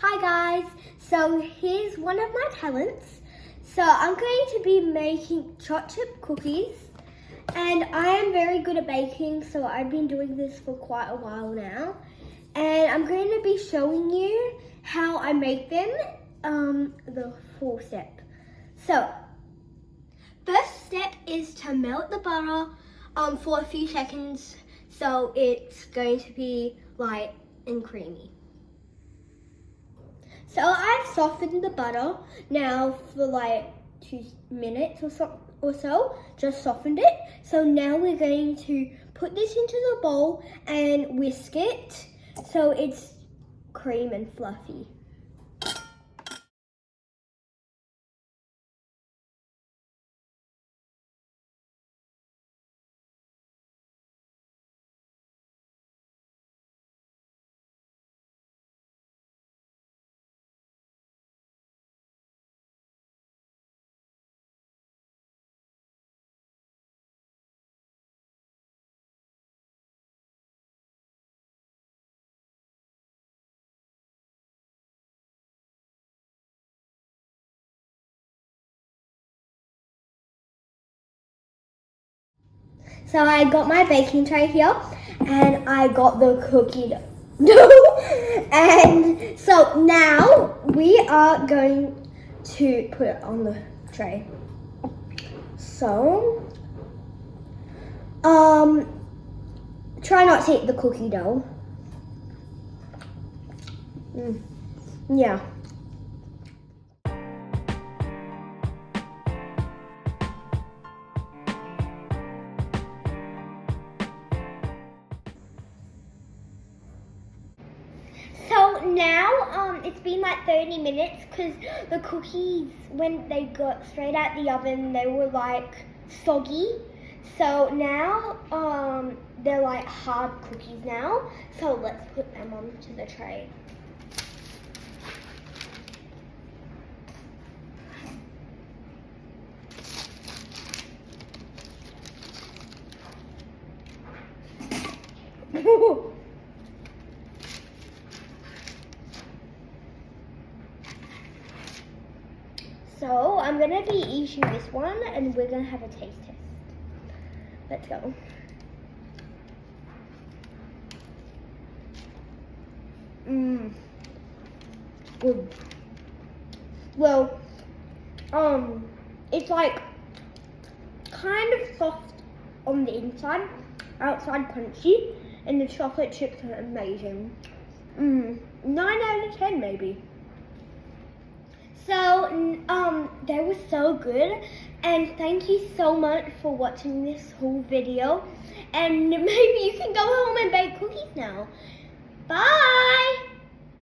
Hi guys, so here's one of my talents. So I'm going to be making chocolate chip cookies and I am very good at baking, so I've been doing this for quite a while now. And I'm going to be showing you how I make them, the full step. So, first step is to melt the butter for a few seconds so it's going to be light and creamy. So I've softened the butter now for like 2 minutes or so, just softened it. So now we're going to put this into the bowl and whisk it so it's cream and fluffy. So I got my baking tray here and I got the cookie dough. And so now we are going to put it on the tray. So, try not to eat the cookie dough. Yeah. So now it's been like 30 minutes because the cookies, when they got straight out the oven, they were like soggy. So now they're like hard cookies now. So let's put them onto the tray. So I'm gonna be eating this one and we're gonna have a taste test. Let's go. Good. Well, it's like kind of soft on the inside, outside crunchy, and the chocolate chips are amazing. 9 out of 10 maybe. So, they were so good, and thank you so much for watching this whole video, and maybe you can go home and bake cookies now. Bye!